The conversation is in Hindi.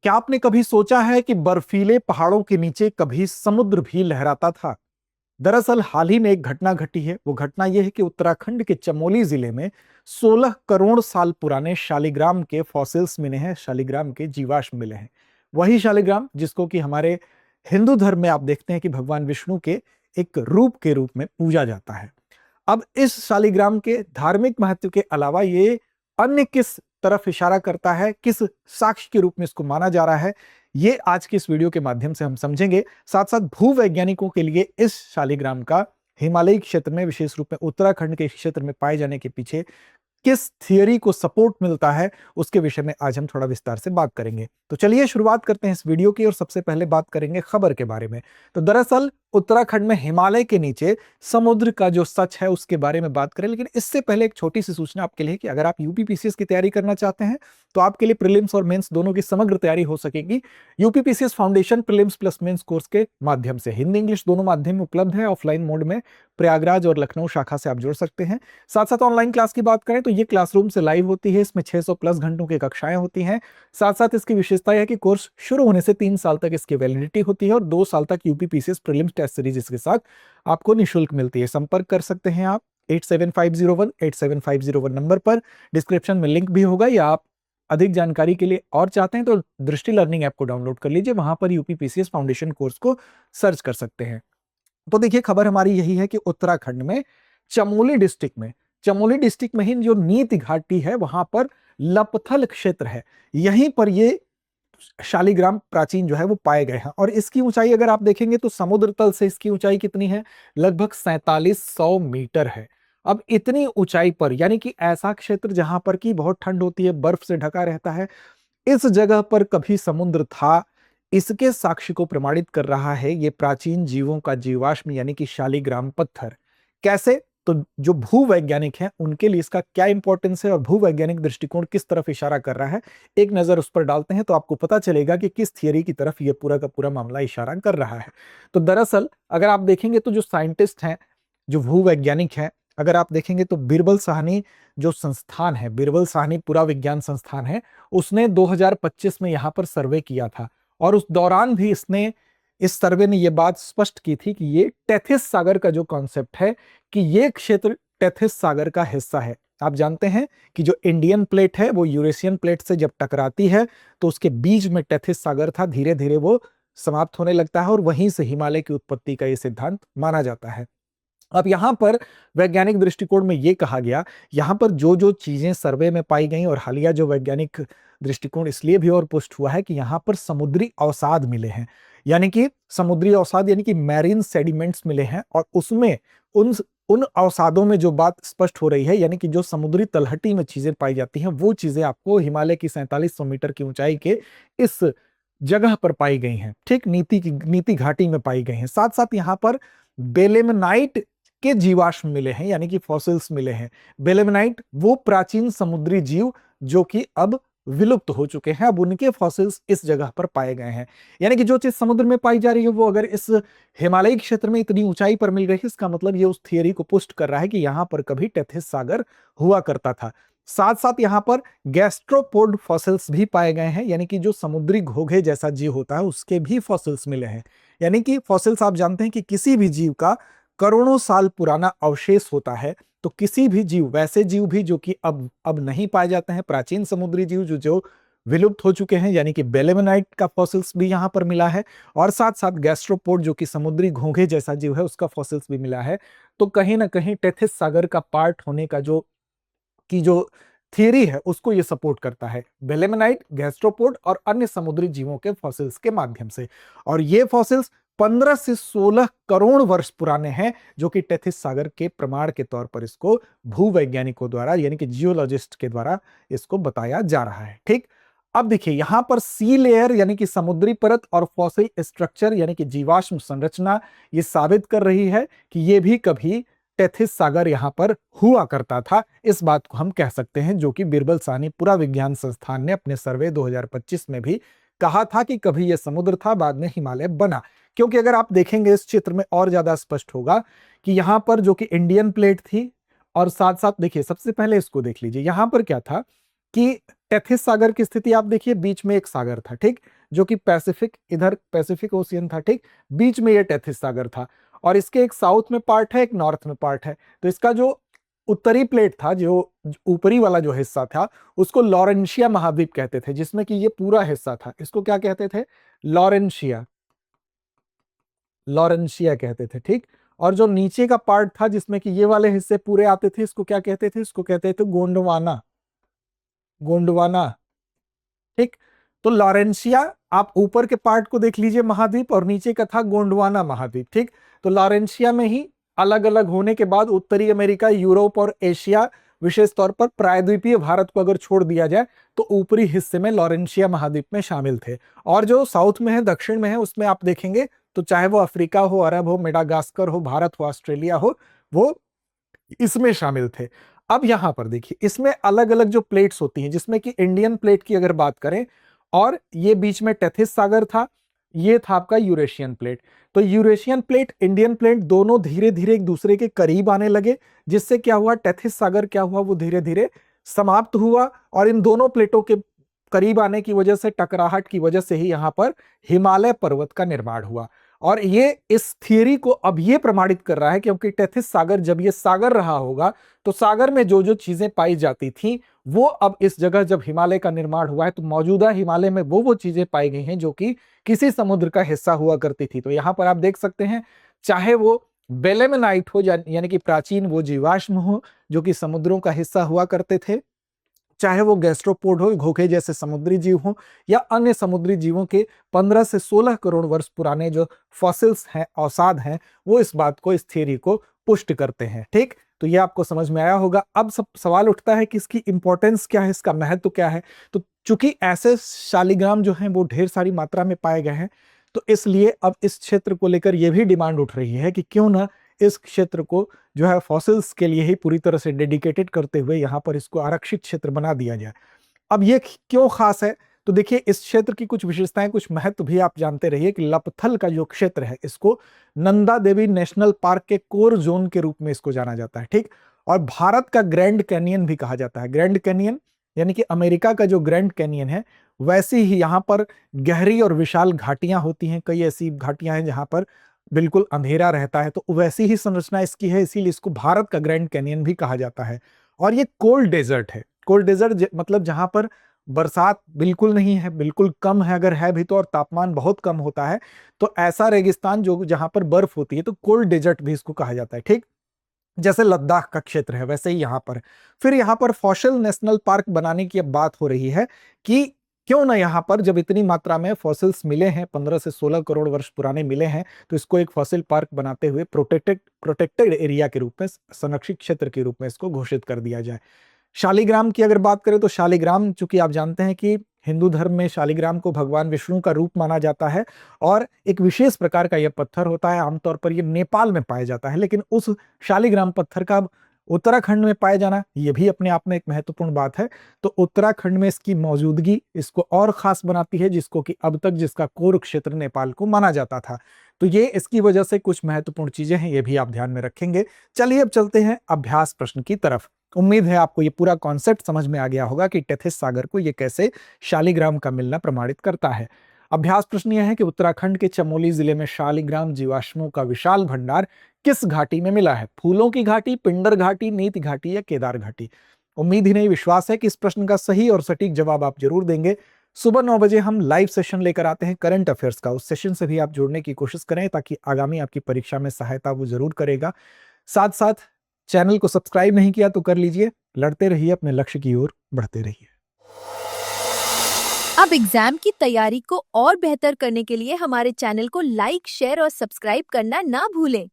क्या आपने कभी सोचा है कि बर्फीले पहाड़ों के नीचे कभी समुद्र भी लहराता था? दरअसल हाल ही में एक घटना घटी है। वो घटना यह है कि उत्तराखंड के चमोली जिले में 16 करोड़ साल पुराने शालिग्राम के फॉसिल्स मिले हैं, शालिग्राम के जीवाश्म मिले हैं। वही शालिग्राम जिसको कि हमारे हिंदू धर्म में आप देखते हैं कि भगवान विष्णु के एक रूप के रूप में पूजा जाता है। अब इस शालिग्राम के धार्मिक महत्व के अलावा ये अन्य किस तरफ इशारा करता है, किस साक्ष्य के रूप में इसको माना जा रहा है, ये आज की इस वीडियो के माध्यम से हम समझेंगे। साथ साथ भूवैज्ञानिकों के लिए इस शालिग्राम का हिमालयी क्षेत्र में, विशेष रूप में उत्तराखंड के क्षेत्र में पाए जाने के पीछे किस थियरी को सपोर्ट मिलता है, उसके विषय में आज हम थोड़ा विस्तार से बात करेंगे। तो चलिए शुरुआत करते हैं इस वीडियो की और सबसे पहले बात करेंगे खबर के बारे में। तो दरअसल उत्तराखंड में हिमालय के नीचे समुद्र का जो सच है उसके बारे में बात करें, लेकिन इससे पहले एक छोटी सी सूचना आपके लिए कि अगर आप यूपीपीसीएस की तैयारी करना चाहते हैं तो आपके लिए प्रीलिम्स और मेंस दोनों की समग्र तैयारी हो सकेगी UPPCS foundation prelims plus mains course के माध्यम से। हिंदी इंग्लिश दोनों माध्यम उपलब्ध है। ऑफलाइन मोड में प्रयागराज और लखनऊ शाखा से आप जुड़ सकते हैं। साथ साथ ऑनलाइन क्लास की बात करें तो ये क्लासरूम से लाइव होती है। इसमें 600 प्लस घंटों की कक्षाएं होती हैं। साथ साथ इसकी विशेषता है कि कोर्स शुरू होने से 3 साल तक इसकी वैलिडिटी होती है और 2 साल तक यूपीपीसीएस प्रीलिम्स टेस्ट सीरीज इसके साथ आपको निःशुल्क मिलती है। संपर्क कर सकते हैं आप 87501 नंबर पर। डिस्क्रिप्शन में लिंक भी होगा, या आप अधिक जानकारी के लिए और चाहते हैं तो दृष्टि लर्निंग ऐप को डाउनलोड कर लीजिए, वहां पर यूपीपीसीएस फाउंडेशन कोर्स को सर्च कर सकते हैं। तो देखिए खबर हमारी यही है कि उत्तराखंड में चमोली डिस्ट्रिक्ट में ही जो नीति घाटी है वहां पर लपथल क्षेत्र है, यहीं पर ये शालिग्राम प्राचीन जो है वो पाए गए हैं। और इसकी ऊंचाई अगर आप देखेंगे तो समुद्र तल से इसकी ऊंचाई कितनी है? लगभग 4700 मीटर है। अब इतनी ऊंचाई पर, यानी कि ऐसा क्षेत्र जहां पर की बहुत ठंड होती है, बर्फ से ढका रहता है, इस जगह पर कभी समुद्र था, इसके साक्ष्य को प्रमाणित कर रहा है ये प्राचीन जीवों का जीवाश्म यानी कि शालिग्राम पत्थर। कैसे? तो जो भूवैज्ञानिक हैं उनके लिए इसका क्या इंपॉर्टेंस है और भूवैज्ञानिक दृष्टिकोण किस तरफ इशारा कर रहा है, एक नजर उस पर डालते हैं तो आपको पता चलेगा कि किस थियरी की तरफ ये पूरा का पूरा मामला इशारा कर रहा है। तो दरअसल अगर आप देखेंगे तो जो साइंटिस्ट हैं, जो भूवैज्ञानिक हैं, अगर आप देखेंगे तो बिरबल साहनी जो संस्थान है, बिरबल साहनी पुरा विज्ञान संस्थान है, उसने 2025 में यहां पर सर्वे किया था और उस दौरान भी इस सर्वे ने यह बात स्पष्ट की थी कि ये टेथिस सागर का जो कॉन्सेप्ट है कि ये क्षेत्र टेथिस सागर का हिस्सा है। आप जानते हैं कि जो इंडियन प्लेट है वो यूरेशियन प्लेट से जब टकराती है तो उसके बीच में टेथिस सागर था, धीरे धीरे वो समाप्त होने लगता है और वहीं से हिमालय की उत्पत्ति का ये सिद्धांत माना जाता है। अब यहां पर वैज्ञानिक दृष्टिकोण में यह कहा गया, यहां पर जो जो चीजें सर्वे में पाई गई और हालिया जो वैज्ञानिक दृष्टिकोण इसलिए भी और पुष्ट हुआ है कि यहां पर समुद्री अवसाद मिले हैं, यानी कि समुद्री अवसाद यानी कि मैरीन सेडिमेंट्स मिले हैं और उसमें उन उन अवसादों में जो बात स्पष्ट हो रही है, यानी कि जो समुद्री तलहटी में चीजें पाई जाती हैं वो चीजें आपको हिमालय की 4700 मीटर की ऊंचाई के इस जगह पर पाई गई हैं। ठीक नीति घाटी में पाई गई हैं। साथ साथ यहां पर बेलेमनाइट के जीवाश्म मिले हैं, यानी कि फॉसिल्स मिले हैं। बेलेमनाइट वो प्राचीन समुद्री जीव जो कि अब विलुप्त हो चुके हैं, अब उनके फॉसिल्स इस जगह पर पाए गए हैं। यानी कि जो चीज समुद्र में पाई जा रही है वो अगर इस हिमालयी क्षेत्र में इतनी ऊंचाई पर मिल रही है, इसका मतलब ये उस थियरी को पुष्ट कर रहा है कि यहां पर कभी टेथिस सागर हुआ करता था। साथ साथ यहां पर गैस्ट्रोपोड फॉसिल्स भी पाए गए हैं, यानी कि जो समुद्री घोंघे जैसा जीव होता है उसके भी फॉसिल्स मिले हैं। यानी कि फॉसिल्स आप जानते हैं कि किसी भी जीव का करोड़ों साल पुराना अवशेष होता है, तो किसी भी जीव, वैसे जीव भी जो कि अब नहीं पाए जाते हैं, प्राचीन समुद्री जीव जो विलुप्त हो चुके हैं, यानी कि बेलेमनाइट का फॉसिल्स भी यहां पर मिला है और साथ साथ गैस्ट्रोपोड जो कि समुद्री घोंघे जैसा जीव है उसका फॉसिल्स भी मिला है। तो कहीं ना कहीं टेथिस सागर का पार्ट होने का जो थियरी है उसको ये सपोर्ट करता है, बेलेमनाइट, गैस्ट्रोपोड और अन्य समुद्री जीवों के फॉसिल्स के माध्यम से। और ये फॉसिल्स 15 से 16 करोड़ वर्ष पुराने हैं, जो कि टेथिस सागर के प्रमाण के तौर पर इसको भूवैज्ञानिकों द्वारा यानी कि जियोलॉजिस्ट के द्वारा इसको बताया जा रहा है। ठीक, अब देखिए यहां पर सी लेयर यानी कि समुद्री परत और फॉसिल स्ट्रक्चर यानी कि जीवाश्म संरचना ये साबित कर रही है कि ये भी कभी टेथिस सागर यहां पर हुआ करता था। इस बात को हम कह सकते हैं, जो कि बिरबल साहनी पुरा विज्ञान संस्थान ने अपने सर्वे 2025 में भी कहा था कि कभी यह समुद्र था, बाद में हिमालय बना। क्योंकि अगर आप देखेंगे इस चित्र में और ज्यादा स्पष्ट होगा कि यहां पर जो कि इंडियन प्लेट थी और साथ साथ देखिए सबसे पहले इसको देख लीजिए, यहां पर क्या था कि टेथिस सागर की स्थिति आप देखिए, बीच में एक सागर था, ठीक, जो कि पैसिफिक, इधर पैसिफिक ओशियन था, ठीक, बीच में ये टेथिस सागर था, और इसके एक साउथ में पार्ट है, एक नॉर्थ में पार्ट है। तो इसका जो उत्तरी प्लेट था, जो ऊपरी वाला जो हिस्सा था, उसको लॉरेंशिया महाद्वीप कहते थे, जिसमें कि ये पूरा हिस्सा था, इसको क्या कहते थे? लॉरेंशिया, लॉरेंशिया कहते थे, ठीक। और जो नीचे का पार्ट था, जिसमें कि ये वाले हिस्से पूरे आते थे, इसको क्या कहते थे? इसको कहते थे गोंडवाना, गोंडवाना, ठीक। तो लॉरेंशिया, आप ऊपर के पार्ट को देख लीजिए महाद्वीप, और नीचे का था गोंडवाना महाद्वीप, ठीक। तो लॉरेंशिया में ही अलग अलग होने के बाद उत्तरी अमेरिका, यूरोप और एशिया, विशेष तौर पर प्रायद्वीपीय भारत को अगर छोड़ दिया जाए तो ऊपरी हिस्से में लॉरेंशिया महाद्वीप में शामिल थे। और जो साउथ में है, दक्षिण में है, उसमें आप देखेंगे तो चाहे वो अफ्रीका हो, अरब हो, मेडागास्कर हो, भारत हो, ऑस्ट्रेलिया हो, वो इसमें शामिल थे। अब यहां पर देखिए, इसमें अलग अलग जो प्लेट्स होती हैं, जिसमें कि इंडियन प्लेट की अगर बात करें, और ये बीच में टेथिस सागर था, ये था आपका यूरेशियन प्लेट। तो यूरेशियन प्लेट, इंडियन प्लेट, दोनों धीरे धीरे एक दूसरे के करीब आने लगे, जिससे क्या हुआ? टेथिस सागर क्या हुआ? वो धीरे धीरे समाप्त हुआ, और इन दोनों प्लेटों के करीब आने की वजह से, टकराहट की वजह से ही यहां पर हिमालय पर्वत का निर्माण हुआ। और ये इस थियरी को अब ये प्रमाणित कर रहा है, क्योंकि टेथिस सागर जब ये सागर रहा होगा, तो सागर में जो जो चीजें पाई जाती थी, वो अब इस जगह जब हिमालय का निर्माण हुआ है, तो मौजूदा हिमालय में वो चीजें पाई गई हैं जो कि किसी समुद्र का हिस्सा हुआ करती थी। तो यहां पर आप देख सकते हैं, चाहे वो बेलेमेनाइट हो, यानी कि प्राचीन वो जीवाश्म हो जो कि समुद्रों का हिस्सा हुआ करते थे, चाहे वो गैस्ट्रोपोड हो, घोंघे जैसे समुद्री जीव हो, या अन्य समुद्री जीवों के 15 से 16 करोड़ वर्ष पुराने जो फॉसिल्स हैं, औसाद हैं, वो इस बात को, इस थियरी को पुष्ट करते हैं, ठीक। तो ये आपको समझ में आया होगा। अब सब सवाल उठता है कि इसकी इंपॉर्टेंस क्या है, इसका महत्व क्या है। तो चूंकि ऐसे शालिग्राम जो हैं वो ढेर सारी मात्रा में पाए गए हैं, तो इसलिए अब इस क्षेत्र को लेकर यह भी डिमांड उठ रही है कि क्यों ना इस क्षेत्र को जो है फॉसिल्स के लिए ही पूरी तरह से डेडिकेटेड करते हुए यहां पर इसको आरक्षित क्षेत्र बना दिया जाए। अब ये क्यों खास है? तो देखिए, इस क्षेत्र की कुछ विशेषताएं, कुछ महत्व भी आप जानते रहिए कि लपथल का जो क्षेत्र है, इसको नंदा देवी नेशनल पार्क के कोर जोन के रूप में इसको जाना जाता है, ठीक। और भारत का ग्रैंड कैनियन भी कहा जाता है। ग्रैंड कैनियन यानी कि अमेरिका का जो ग्रैंड कैनियन है, वैसे ही यहां पर गहरी और विशाल घाटियां होती हैं। कई ऐसी घाटियां हैं जहां पर बिल्कुल अंधेरा रहता है, तो वैसी ही संरचना इसकी है, इसीलिए इसको भारत का ग्रैंड कैनियन भी कहा जाता है। और ये कोल्ड डेजर्ट है। कोल्ड डेजर्ट मतलब जहां पर बरसात बिल्कुल नहीं है, बिल्कुल कम है, अगर है भी तो, और तापमान बहुत कम होता है, तो ऐसा रेगिस्तान जो जहां पर बर्फ होती है, तो कोल्ड डेजर्ट भी इसको कहा जाता है, ठीक। जैसे लद्दाख का क्षेत्र है, वैसे ही यहां पर। फिर यहां पर फॉसिल नेशनल पार्क बनाने की अब बात हो रही है कि क्यों ना यहां पर, जब इतनी मात्रा में फॉसिल्स मिले हैं, 15 से 16 करोड़ वर्ष पुराने मिले हैं, तो इसको एक फॉसिल पार्क बनाते हुए प्रोटेक्टेड एरिया के रूप में, संरक्षित क्षेत्र के रूप में इसको घोषित कर दिया जाए। शालिग्राम की अगर बात करें, तो शालिग्राम, चूंकि आप जानते हैं कि हिंदू धर्म में शालिग्राम को भगवान विष्णु का रूप माना जाता है, और एक विशेष प्रकार का यह पत्थर होता है। आमतौर पर यह नेपाल में पाया जाता है, लेकिन उस शालिग्राम पत्थर का उत्तराखंड में पाया जाना, यह भी अपने आप में एक महत्वपूर्ण बात है। तो उत्तराखंड में इसकी मौजूदगी इसको और खास बनाती है, जिसको कि अब तक जिसका कोर क्षेत्र नेपाल को माना जाता था। तो ये इसकी वजह से कुछ महत्वपूर्ण चीजें हैं, ये भी आप ध्यान में रखेंगे। चलिए अब चलते हैं अभ्यास प्रश्न की तरफ। उम्मीद है आपको ये पूरा कॉन्सेप्ट समझ में आ गया होगा कि टेथिस सागर को ये कैसे शालिग्राम का मिलना प्रमाणित करता है। अभ्यास प्रश्न यह है कि उत्तराखंड के चमोली जिले में शालिग्राम जीवाश्मों का विशाल भंडार किस घाटी में मिला है? फूलों की घाटी, पिंडर घाटी, नीति घाटी या केदार घाटी? उम्मीद ही नहीं, विश्वास है कि इस प्रश्न का सही और सटीक जवाब आप जरूर देंगे। सुबह 9 बजे हम लाइव सेशन लेकर आते हैं करंट अफेयर्स का। उस सेशन से भी आप जुड़ने की कोशिश करें, ताकि आगामी आपकी परीक्षा में सहायता वो जरूर करेगा। साथ साथ चैनल को सब्सक्राइब नहीं किया तो कर लीजिए। लड़ते रहिए, अपने लक्ष्य की ओर बढ़ते रहिए। अब एग्जाम की तैयारी को और बेहतर करने के लिए हमारे चैनल को लाइक, शेयर और सब्सक्राइब करना ना भूलें।